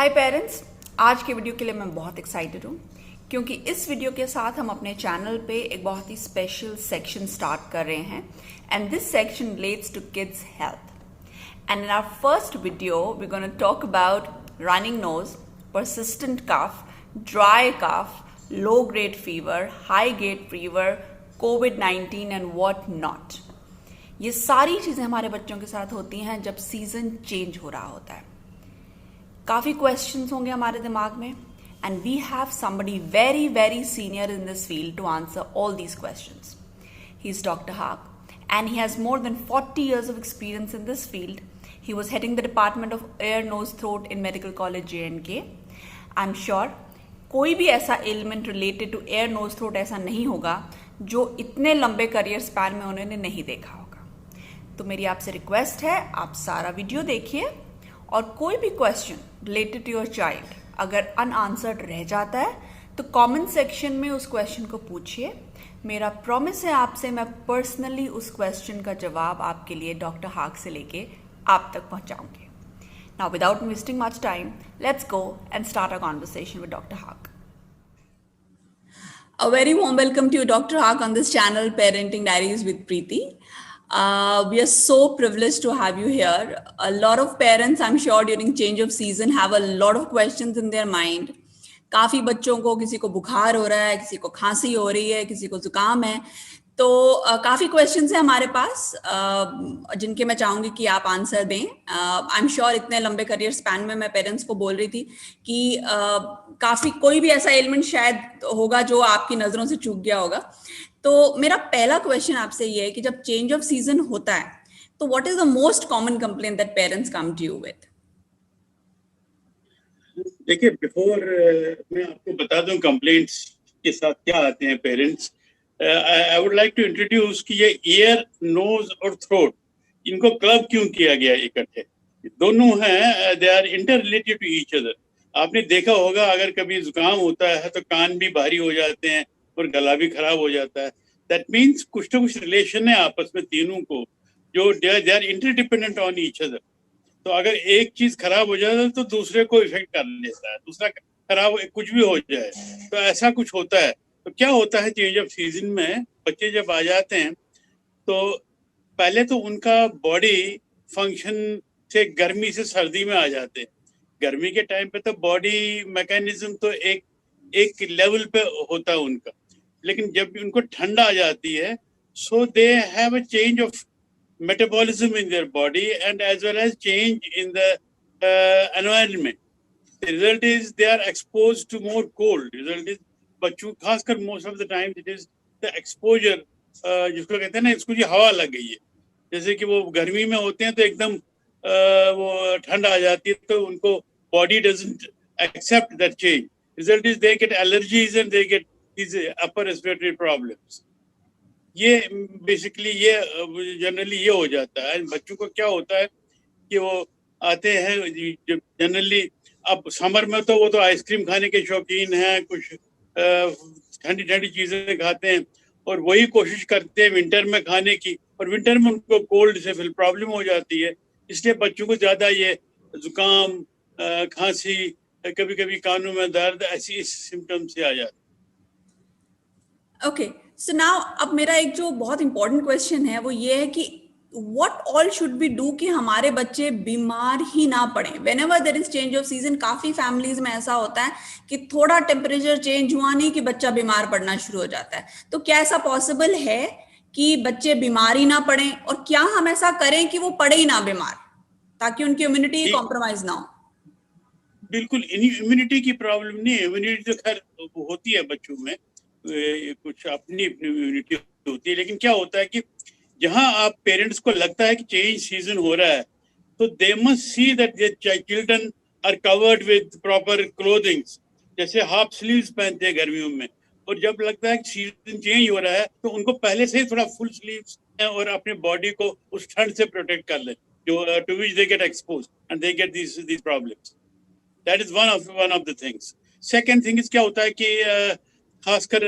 हाय parents, आज के video के लिए मैं बहुत एक्साइटेड हूँ क्योंकि इस वीडियो के साथ हम अपने चैनल पे एक बहुत ही स्पेशल सेक्शन स्टार्ट कर रहे हैं and this section relates to kids health. And in our first video we gonna talk about running nose, persistent cough, dry cough, low grade fever, high grade fever, COVID-19 and what not। ये सारी चीज़ें हमारे बच्चों के साथ होती हैं जब सीज़न चेंज हो रहा होता है। काफ़ी क्वेश्चंस होंगे हमारे दिमाग में and we have somebody very very senior in this field to answer all these questions. He is doctor Haq and he has more than 40 years of experience in this field. He was heading the department of ear, nose, throat in Medical College J&K. I'm sure कोई भी ऐसा element related to ear nose throat ऐसा नहीं होगा जो इतने लंबे career span में उन्होंने नहीं देखा होगा। तो मेरी आपसे रिक्वेस्ट है, आप सारा वीडियो देखिए और कोई भी question related to your child अगर अनआंसर्ड रह जाता है तो कमेंट सेक्शन में उस क्वेश्चन को पूछिए। मेरा प्रॉमिस है आपसे, मैं पर्सनली उस क्वेश्चन का जवाब आपके लिए डॉक्टर हाक से लेके आप तक पहुंचाऊंगी। Now, without wasting much time, let's go and start our conversation with Dr. Haak. A very warm welcome to you, Dr. Haak, on this channel, Parenting Diaries with Preeti. We are so privileged to have you here. A lot of parents, I'm sure, during change of season, have a lot of questions in their mind. काफ़ी बच्चों को, किसी को बुखार हो रहा है, किसी को खांसी हो रही है, किसी को जुकाम है, तो काफ़ी क्वेश्चंस हैं हमारे पास जिनके मैं चाहूँगी कि आप आंसर दें। आई एम श्योर इतने लंबे करियर स्पैन में मैं पेरेंट्स को बोल रही थी कि काफ़ी कोई भी ऐसा एलिमेंट शायद होगा जो आपकी नज़रों से चूक गया होगा। तो मेरा पहला क्वेश्चन आपसे ये है कि जब चेंज ऑफ सीजन होता है तो what is the most common complaint that parents come to you with? देखिए, बिफोर मैं आपको बता दूं कंप्लेंट्स के साथ क्या आते हैं parents, I would like to introduce कि ये ईयर, नोज और थ्रोट, इनको क्लब क्यों किया गया इकट्ठे? दोनों हैं, they are interrelated to each other. आपने देखा होगा अगर कभी जुकाम होता है तो कान भी भारी हो जाते हैं और गला भी खराब हो जाता है। दैट मीन्स कुछ ना कुछ रिलेशन है आपस में तीनों को, जो they are interdependent on each other. तो अगर एक चीज खराब हो जाए तो दूसरे को इफेक्ट कर लेता है, दूसरा खराब कुछ भी हो जाए तो ऐसा कुछ होता है। तो क्या होता है चेंज ऑफ सीजन में, बच्चे जब आ जाते हैं तो पहले तो उनका बॉडी फंक्शन से गर्मी से सर्दी में आ जाते हैं। गर्मी के टाइम पे तो बॉडी मैकेनिज्म तो एक लेवल पे होता है उनका, लेकिन जब भी उनको ठंडा आ जाती है so they have a change of metabolism in their body and as well as change in the environment. The result is they are exposed to more cold. Result is बच्चों खासकर most of the time it is the exposure, जिसको कहते हैं ना, इसको जी हवा लग गई है। जैसे कि वो गर्मी में होते हैं तो एकदम वो ठंड आ जाती है तो उनको body doesn't accept that change. Result is they get allergies and they get these upper respiratory problems. ये बेसिकली ये जनरली ये हो जाता है। बच्चों को क्या होता है कि वो आते हैं जनरली, अब समर में तो वो तो आइसक्रीम खाने के शौकीन हैं, कुछ ठंडी ठंडी चीजें खाते हैं और वही कोशिश करते हैं विंटर में खाने की, और विंटर में उनको कोल्ड से फिर प्रॉब्लम हो जाती है। इसलिए बच्चों को ज्यादा ये जुकाम, खांसी, कभी कभी कानों में दर्द, ऐसी सिम्टम्स से आ जाते हैं। ओके, सो नाउ अब मेरा एक जो बहुत इंपॉर्टेंट क्वेश्चन है वो ये है कि what all should we do कि हमारे बच्चे बीमार ही ना पड़े whenever there is change of season। काफी फैमिलीज में ऐसा होता है कि थोड़ा टेम्परेचर चेंज हुआ नहीं कि बच्चा बीमार पड़ना शुरू हो जाता है। तो क्या ऐसा पॉसिबल है कि बच्चे बीमार ही ना पड़े, और क्या हम ऐसा करें कि वो पड़े ही ना बीमार ताकि उनकी इम्यूनिटी कॉम्प्रोमाइज ना हो? बिल्कुल, इम्यूनिटी की प्रॉब्लम नहीं है। इम्यूनिटी तो खैर होती है बच्चों में, कुछ अपनी इम्यूनिटी होती है, लेकिन क्या होता है कि जहां आप पेरेंट्स को लगता है कि चेंज सीजन हो रहा है तो they must see that their children are covered with proper clothings. जैसे हाफ स्लीव्स पहनते हैं गर्मियों में, और जब लगता है कि सीजन चेंज हो रहा है तो उनको पहले से ही थोड़ा फुल स्लीव्स और अपने बॉडी को उस ठंड से प्रोटेक्ट कर ले जो to which they get expose and they get these problems. That is one of the things. Second thing is क्या होता है कि खासकर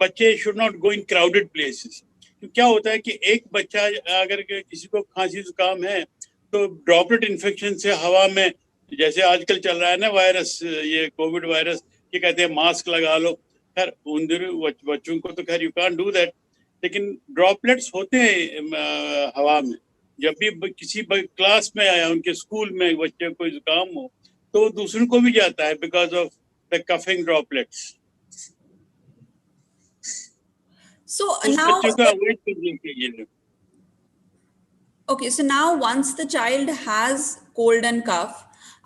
बच्चे should not go in crowded places. तो क्या होता है कि एक बच्चा अगर किसी को खांसी जुकाम है तो ड्रॉपलेट इन्फेक्शन से हवा में जैसे आजकल चल रहा है ना वायरस, ये कोविड वायरस, ये कहते हैं मास्क लगा लो। खैर उन दिनों बच्चों को तो खैर यू कांट डू दैट, लेकिन ड्रॉपलेट्स होते हैं हवा में। जब भी किसी क्लास में आया, उनके स्कूल में बच्चे को जुकाम हो, तो दूसरों को भी जाता है because of the coughing droplets. So उस now, बच्चे को अवॉइड करने के लिए। okay, so now once the child has cold and cough,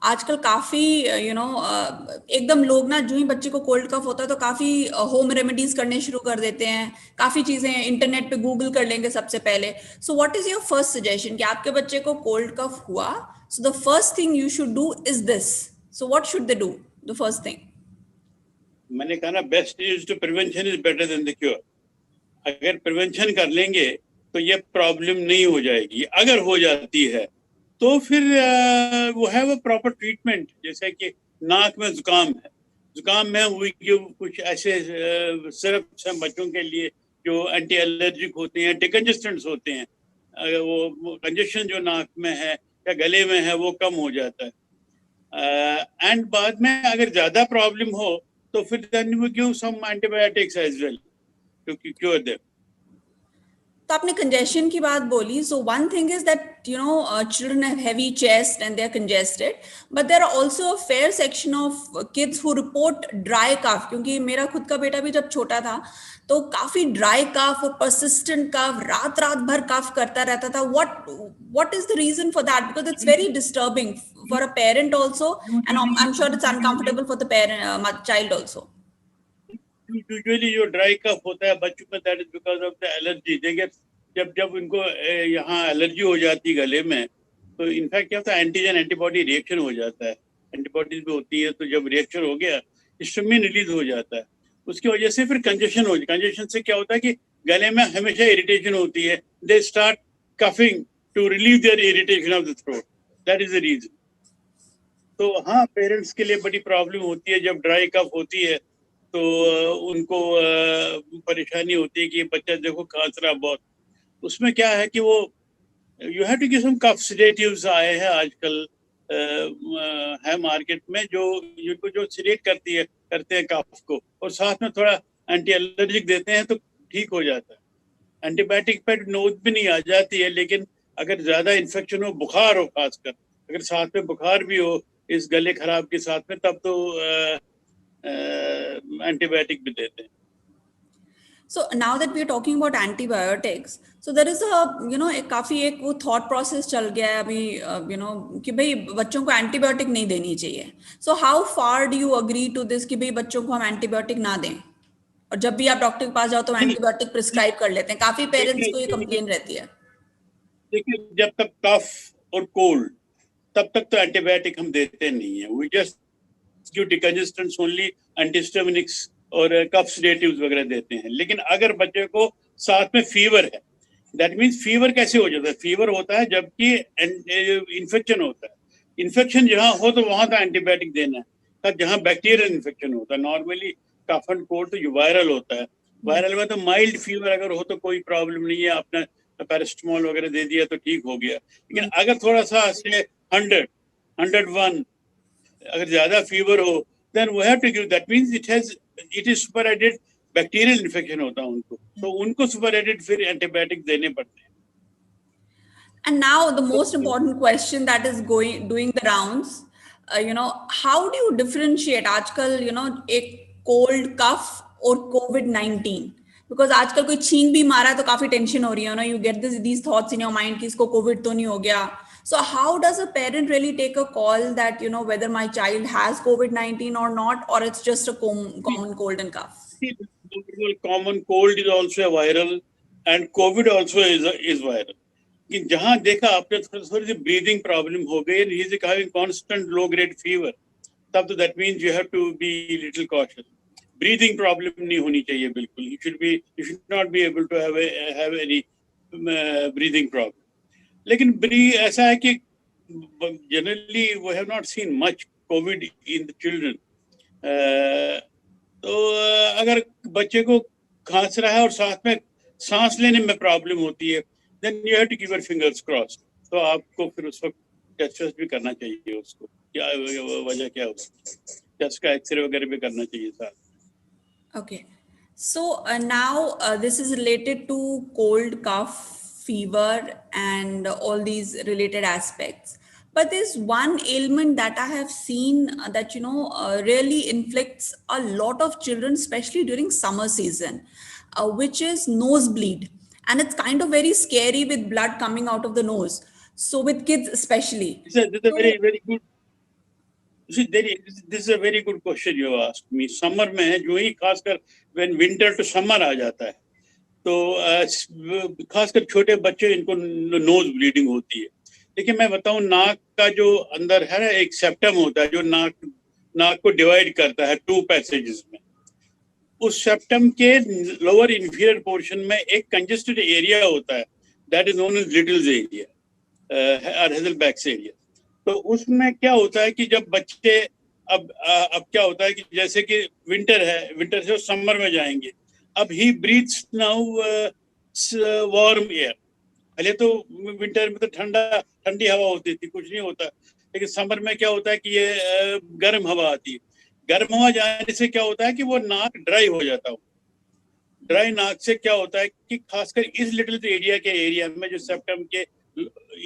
आजकल काफी एकदम लोग ना जो ही बच्चे को कोल्ड कफ होता है तो काफी होम रेमेडीज करने शुरू कर देते हैं, काफी चीजें इंटरनेट पे गूगल कर लेंगे सबसे पहले। So what is your first suggestion कि आपके बच्चे को कोल्ड कफ हुआ, so the first thing you should do is this, so what should they do the first thing? मैंने कहा ना, best is to prevention is better than the cure. अगर prevention कर लेंगे तो ये प्रॉब्लम नहीं हो जाएगी। अगर हो जाती है तो फिर वो हैव अ प्रॉपर ट्रीटमेंट। जैसे कि नाक में जुकाम में हुई जो कुछ ऐसे सिरप्स हैं बच्चों के लिए जो एंटी एलर्जिक होते हैं, डिकंजेस्टेंट्स होते हैं। अगर वो कंजेशन जो नाक में है या गले में है वो कम हो जाता है। एंड बाद में अगर ज्यादा प्रॉब्लम हो तो फिर then we give some antibiotics as well to cure them. तो आपने कंजेशन की बात बोली, so one thing is that children have heavy chest and they are congested, but there are also a fair section of kids who report dry cough, क्योंकि मेरा खुद का बेटा भी जब छोटा था तो काफी ड्राई कफ और परसिस्टेंट कफ, रात रात भर कफ करता रहता था। What is the reason for that? Because it's very disturbing for a parent also, and I am sure it's uncomfortable for the parent child also. Usually जो ड्राई कफ होता है बच्चों में, that is because of the allergy. देखिए जब इनको यहाँ allergy हो जाती है गले में, तो इनफैक्ट क्या होता है, एंटीजन एंटीबॉडी रिएक्शन हो जाता है। एंटीबॉडीज भी होती है, तो जब रिएक्शन हो गया हिस्टामिन रिलीज हो जाता है। उसकी वजह से फिर कंजेशन हो जाती है। कंजेशन से क्या होता है कि गले में हमेशा इरिटेशन होती है। They start coughing to relieve their irritation of the throat, that is the reason. तो हाँ, पेरेंट्स के लिए बड़ी प्रॉब्लम होती है जब ड्राई कफ होती है, तो उनको परेशानी होती है कि बच्चा देखो खांस रहा बहुत। उसमें क्या है कि वो you have to give some cough sedatives आए हैं आजकल, है मार्केट में, जो जिनको जो सिडेट करते हैं कफ को, और साथ में थोड़ा एंटी एलर्जिक देते हैं तो ठीक हो जाता है। एंटीबायोटिक पे नोज भी नहीं आ जाती है, लेकिन अगर ज्यादा इन्फेक्शन हो, बुखार हो खासकर, अगर साथ में बुखार भी हो इस गले खराब के साथ में, तब तो एंटीबायोटिक भी देते हैं। So now that we are talking about antibiotics, so there is a एक काफी एक वो thought process चल गया है अभी कि भाई बच्चों को एंटीबायोटिक नहीं देनी चाहिए। So how far do you agree to this कि भाई बच्चों को हम एंटीबायोटिक ना दें, और जब भी आप डॉक्टर के पास जाओ तो एंटीबायोटिक प्रिस्क्राइब कर लेते हैं, काफी पेरेंट्स को ये कंप्लेन रहती है। देखिए जब तक कफ और कोल्ड, तब तक तो एंटीबायोटिक हम देते नहीं है। We just give decongestants only, antihistaminics और कफ सिडेटिव्स वगैरह देते हैं। लेकिन अगर बच्चे को साथ में फीवर है, दैट मीन्स फीवर कैसे हो जाता है? फीवर होता है जबकि इन्फेक्शन होता है। इन्फेक्शन जहाँ हो तो वहां तो एंटीबायोटिक देना है। जहाँ बैक्टीरियल इन्फेक्शन होता है, नॉर्मली कफ एंड कोल्ड तो वायरल होता है। वायरल में तो माइल्ड फीवर अगर हो तो कोई प्रॉब्लम नहीं है, आपने पैरास्टामोल वगैरह दे दिया तो ठीक हो गया। लेकिन अगर थोड़ा सा से 100, 101 अगर ज्यादा फीवर हो, then we have to give, that means it is super added bacterial infection होता है उनको, तो उनको सुपर एडेड फिर एंटीबायोटिक देने पड़ते हैं। And now the most important question that is doing the rounds, how do you differentiate आजकल एक cold cough और COVID-19? Because आजकल कोई छींक भी मारा है तो काफी टेंशन हो रही है, you get these thoughts in your mind कि इसको COVID तो नहीं हो गया। So how does a parent really take a call that whether my child has COVID-19 or not, or it's just a common cold and cough? Common cold is also a viral, and COVID also is viral. कि जहां देखा आपने थोड़ी सी breathing problem हो गई, he is having constant low grade fever, तब तो that means you have to be little cautious. Breathing problem नहीं होनी चाहिए बिल्कुल। You should not be able to have any breathing problem. लेकिन ऐसा है कि generally we have not seen much COVID in the children. तो अगर बच्चे को खांस रहा है और साथ में सांस लेने में प्रॉब्लम होती है, then you have to keep your fingers crossed. तो आपको फिर उस वक्त टेस्ट भी करना चाहिए उसको। क्या वजह क्या होगी, क्या इसका एक्सरे वगैरह भी करना चाहिए साथ। Okay. So now this is related to cold, cough, fever, and all these related aspects. But there's one ailment that I have seen that really inflicts a lot of children, especially during summer season, which is nosebleed, and it's kind of very scary with blood coming out of the nose. So with kids especially. This is a So very good, this is a very good question you asked me. Summer में है जो ही खासकर when winter to summer आ जाता है तो खासकर छोटे बच्चे इनको नोज ब्लीडिंग होती है। लेकिन मैं बताऊं, नाक का जो अंदर है ना एक सेप्टम होता है जो नाक को डिवाइड करता है 2 पैसेजेस में। उस सेप्टम के लोअर इंफीरियर पोर्शन में एक कंजेस्टेड एरिया होता है, that is known as Little's area और हेजलबैक्स एरिया। तो उसमें क्या होता है कि जब बच्चे अब क्या होता है कि जैसे कि विंटर है, विंटर से समर में जाएंगे, अब ही ब्रीथ्स नाउ वार्म एयर। पहले तो विंटर में तो ठंडी हवा होती थी, कुछ नहीं होता, लेकिन समर में क्या होता है कि ये गर्म हवा आती है। गर्म हवा जाने से क्या होता है कि वो नाक ड्राई हो जाता है। ड्राई नाक से क्या होता है कि खासकर इस लिटिल एरिया में जो सेप्टम के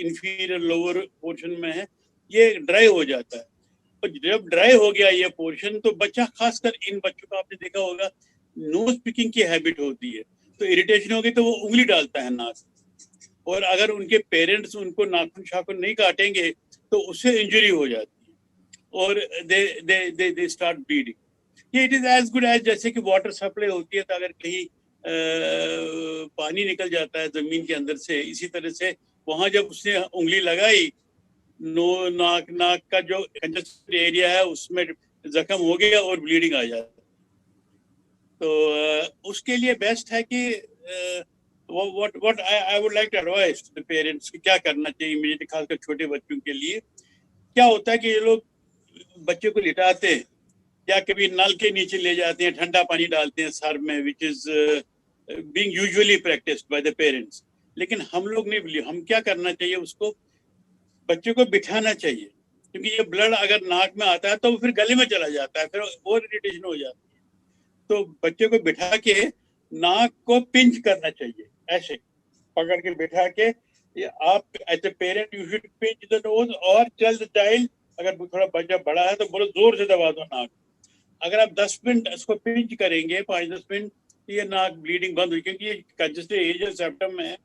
इंफीरियर लोअर पोर्शन में है, ये ड्राई हो जाता है। तो जब ड्राई हो गया ये पोर्शन, तो बच्चा, खासकर इन बच्चों को आपने देखा होगा नोज पिकिंग की हैबिट होती है, तो इरिटेशन होगी तो वो उंगली डालता है नाक, और अगर उनके पेरेंट्स उनको नाखून शाखून नहीं काटेंगे तो उससे इंजरी हो जाती है और दे स्टार्ट ब्लीडिंग। ये it is as good as जैसे कि वाटर सप्लाई होती है, तो अगर कहीं पानी निकल जाता है जमीन के अंदर से, इसी तरह से वहां जब उसने उंगली लगाई, नाक का जो कंजेस्टेड एरिया है उसमें जख्म हो गया और ब्लीडिंग आ जाती है। तो उसके लिए बेस्ट है कि what I would like to advise the parents कि क्या करना चाहिए इमीडिएटली, खासकर छोटे बच्चों के लिए। क्या होता है कि ये लोग बच्चे को लिटाते हैं या कभी नल के नीचे ले जाते हैं, ठंडा पानी डालते हैं सर में, which is being usually practiced by the parents। लेकिन हम लोग नहीं, हम क्या करना चाहिए, उसको बच्चे को बिठाना चाहिए, क्योंकि ये ब्लड अगर नाक में आता है तो फिर गले में चला जाता है, फिर और इरिटेशन हो जाती है। तो बच्चे को बिठा के नाक को पिंच करना चाहिए, ऐसे पकड़ के बिठा के, आप as a parent you should pinch the nose और टेल द चाइल्ड, अगर थोड़ा बच्चा बड़ा है तो बोलो जोर से दबा दो नाक। अगर आप 10 मिनट इसको पिंच करेंगे, 5-10 मिनट, ये नाक ब्लीडिंग बंद हुई, क्योंकि ये कंजेस्टेड एरिया सेप्टम में है,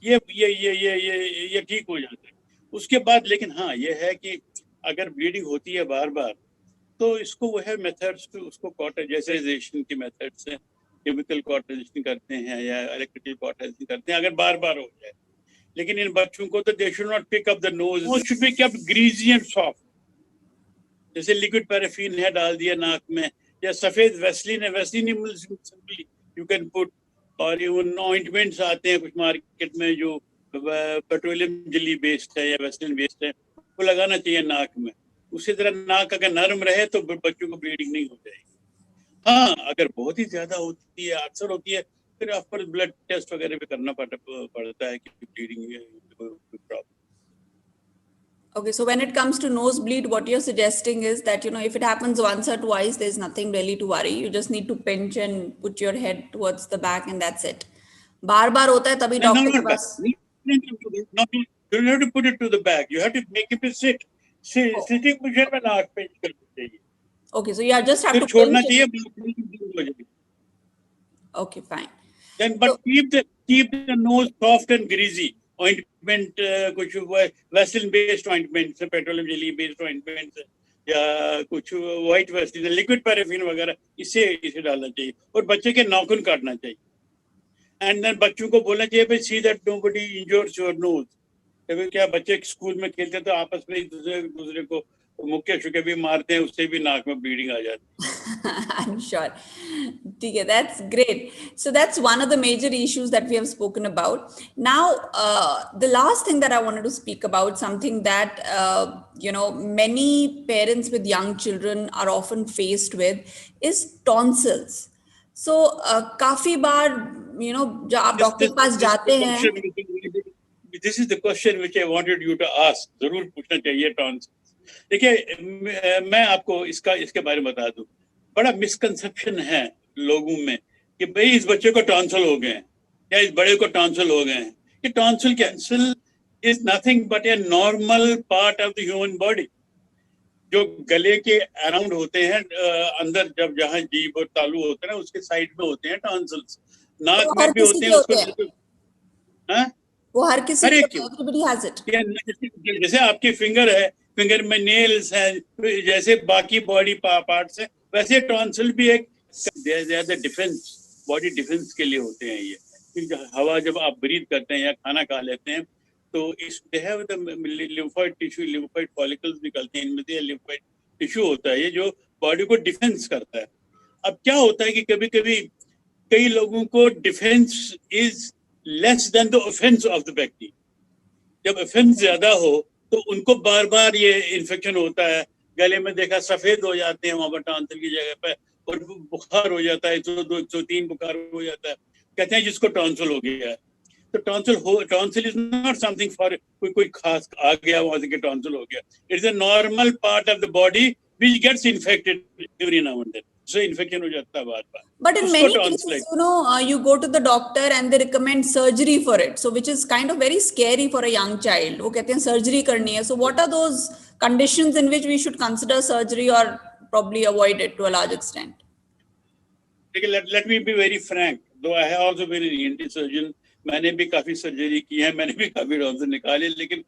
ये ठीक हो जाता है उसके बाद। लेकिन हाँ, ये है कि अगर ब्लीडिंग होती है बार बार, तो इसको वो है मेथड्स, उसको कॉटराइजेशन की मेथड्स हैं, केमिकल कॉटराइजेशन करते हैं या इलेक्ट्रिकल कॉटराइजेशन करते हैं अगर बार बार हो जाए। लेकिन इन बच्चों को तो they should not pick up the nose, should be kept greasy and soft. जैसे लिक्विड पैराफिन है, डाल दिया नाक में, या सफेद वेस्लिन है, वेस्लिन यू कैन पुट, और इवन ऑइंटमेंट्स आते हैं कुछ मार्केट में जो पेट्रोलियम जेली बेस्ड है या वेस्लिन बेस्ड है, वो लगाना चाहिए नाक में। उसी तरह नाक अगर नरम रहे तो बच्चों को ब्लीडिंग नहीं हो जाएगी। हाँ, अगर बहुत ही ज्यादा होती है, अक्सर होती है, फिर आपको ब्लड टेस्ट वगैरह भी करना पड़ता है कि bleeding problem. Okay, so when it comes to nosebleed, what you're suggesting is that, if it happens once or twice, there's nothing really to worry. You just need to pinch and put your head towards the back and that's it. बार बार होता है तभी doctor के पास। You have to put it to the back. You have to make it to sit. Sitting position में नाक pinch करनी चाहिए। Okay, so you just have to छोड़ना चाहिए। Okay, fine. Then, but keep the nose soft and greasy. Ointment, कुछ Vaseline based ointment, petroleum jelly based ointment, या कुछ white Vaseline, liquid paraffin वगैरह, इसे डालना चाहिए, और बच्चे के नाखून काटना चाहिए। And then बच्चों को बोलना चाहिए, see that nobody injures your nose। क्या बच्चे स्कूल में खेलते तो आपस में एक दूसरे को मुक्के शुके भी मारते हैं, उससे भी नाक में ब्लीडिंग आ जाती है। I'm sure. Okay, that's great. So that's one of the major issues that we have spoken about. Now, the last thing that I wanted to speak about, something that many parents with young children are often faced with, is tonsils. So काफी बार जब आप doctor के पास जाते हैं, This is the question which I wanted you to ask. जरूर पूछना चाहिए tonsils. देखिए, मैं आपको इसके बारे में बता दूं, बड़ा मिसकंसेप्शन है लोगों में कि भाई इस बच्चे को टॉन्सिल हो गए हैं या इस बड़े को टॉन्सिल हो गए हैं। कि tonsil cancel is nothing but a normal part of the human body, जो गले के अराउंड होते हैं, अंदर जब जहाँ जीभ और तालू होते हैं ना, उसके साइड में होते हैं टॉन्सिल्स। नाक तो में हर भी किसी होते के हैं, होते उसको हैं, बिल्कुल, हाँ, वो हर किसी हर के एक होते के हैं, everybody has it. जैसे आपकी फिंगर है, फिंगर में नेल्स है, जैसे बाकी बॉडी पार्ट्स है, वैसे टॉन्सिल भी एक डिफेंस, बॉडी डिफेंस के लिए होते हैं ये। क्योंकि हवा जब आप ब्रीथ करते हैं या खाना खा लेते हैं तो इस they have the lymphoid tissue, lymphoid follicles निकलते हैं, इनमें से लिम्फोइड टिश्यू होता है ये जो बॉडी को डिफेंस करता है। अब क्या होता है कि कभी कभी कई लोगों को defence is less than the offence of the व्यक्ति। जब ऑफेंस ज्यादा हो तो उनको बार बार ये इन्फेक्शन होता है, गले में देखा सफेद हो जाते हैं वहां पर टॉन्सिल की जगह पे, और बुखार हो जाता है, 102-103 बुखार हो जाता है, कहते हैं जिसको टॉन्सिल हो गया है। तो tonsil is not something for कोई खास आ गया वहां से कि टॉन्सिल हो गया। It is a normal part of the body which gets infected every now and then, so infection हो जाता है बार बार। But in उसको many tonsillitis cases, you go to the doctor and they recommend surgery for it, so which is kind of very scary for a young child. वो कहते हैं surgery करनी है. So what are those conditions in which we should consider surgery or probably avoid it to a large extent? Let me be very frank, though I have also been an ENT surgeon, मैंने भी काफी surgery की है, मैंने भी काफी tonsil निकाले, लेकिन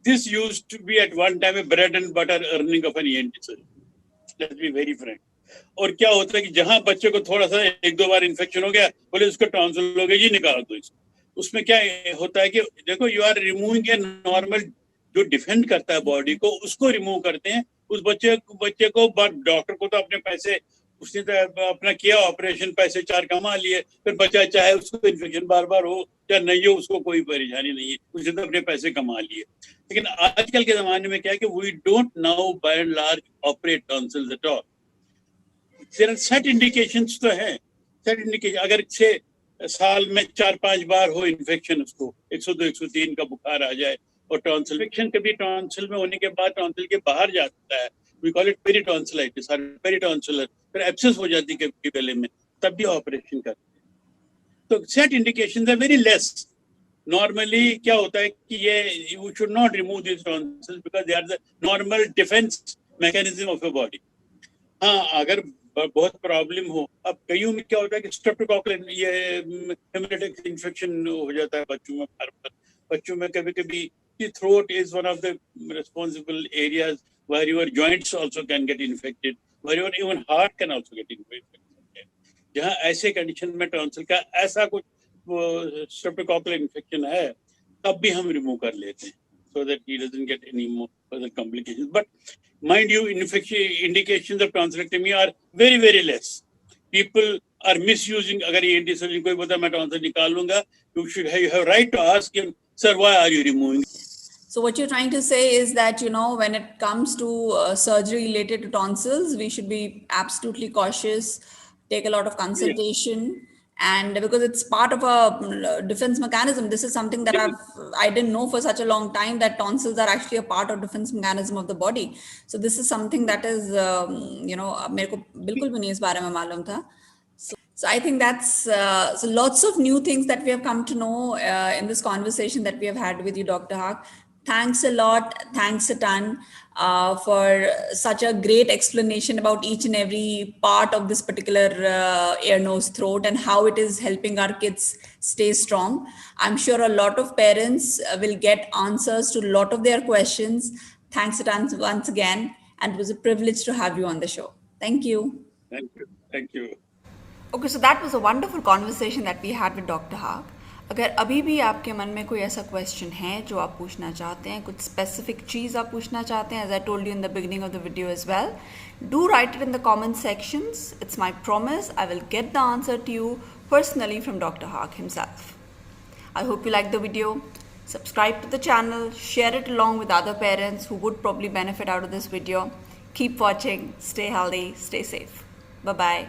this used to be at one time a bread and butter earning of an ENT surgeon. Let's be very frank. और क्या होता है कि जहां बच्चे को थोड़ा सा 1-2 बार इन्फेक्शन हो गया, बोले उसको टॉन्सिल हो गया जी, निकाल दो इसको। उसमें क्या होता है कि देखो, you are removing a normal, जो डिफेंड करता है बॉडी को, उसको रिमूव करते हैं। उस बच्चे को डॉक्टर को तो अपने पैसे, उसने तो अपना किया ऑपरेशन, पैसे 4 कमा लिए, फिर बच्चा चाहे उसको इन्फेक्शन बार बार हो या नहीं हो, उसको कोई परेशानी नहीं है, उसने तो अपने पैसे कमा लिए। लेकिन आजकल के जमाने में क्या है कि we don't now by and large operate tonsils at all. There are set indications तो है, सेट इंडिकेशन। अगर 6 साल में 4-5 बार हो इन्फेक्शन, उसको 102-103 का बुखार आ जाए और टॉन्सिल इन्फेक्शन कभी टॉन्सिल में होने के बाद टॉन्सिल के बाहर जाता है, वी कॉल इट पेरिटॉन्सिलाइटिस और पेरिटॉन्सिलर, फिर एब्सेस हो जाती है कभी गले में, तब भी ऑपरेशन करते हैं। तो set indications are very less. Normally क्या होता है कि ये you should not remove this tonsils because they are the normal defence mechanism of your body. हाँ, अगर बहुत प्रॉब्लम हो, अब कईयों में क्या होता है कि स्ट्रेप्टोकोकल, ये हेमोरेजिक इन्फेक्शन हो जाता है बच्चों में, बच्चों में कभी कभी throat is one of the responsible areas where your joints also can get infected, where your even heart can also get infected. जहाँ ऐसे कंडीशन में टॉन्सिल का ऐसा कुछ स्ट्रेप्टोकोकल इन्फेक्शन है, तब भी हम रिमूव कर लेते हैं so that he doesn't get any more further complications. But mind you, indications of tonsillectomy are very very less. People are misusing. अगर ENT सर्जन कोई बोलता है मैं टॉन्सिल निकाल लूंगा, you have right to ask him, sir, why are you removing? So what you're trying to say is that, when it comes to surgery related to tonsils, we should be absolutely cautious, take a lot of consultation, and because it's part of a defense mechanism. This is something that I didn't know for such a long time, that tonsils are actually a part of defense mechanism of the body. So this is something that is, मेरे को बिल्कुल भी नहीं इस बारे में मालूम था. So I think that's so lots of new things that we have come to know in this conversation that we have had with you, Dr. Haq. Thanks a lot. Thanks a ton for such a great explanation about each and every part of this particular ear, nose, throat, and how it is helping our kids stay strong. I'm sure a lot of parents will get answers to a lot of their questions. Thanks a ton once again. And it was a privilege to have you on the show. Thank you. Thank you. Thank you. Okay, so that was a wonderful conversation that we had with Dr. Haq. अगर अभी भी आपके मन में कोई ऐसा question है जो आप पूछना चाहते हैं, कुछ स्पेसिफिक चीज़ आप पूछना चाहते हैं, as I told you in the beginning of the video as well, do write it in the comment sections. It's my promise I will get the answer to you personally from Dr. Haq himself. I hope you liked the video. Subscribe to the channel, share it along with other parents who would probably benefit out of this video. Keep watching, stay healthy, stay safe. Bye-bye.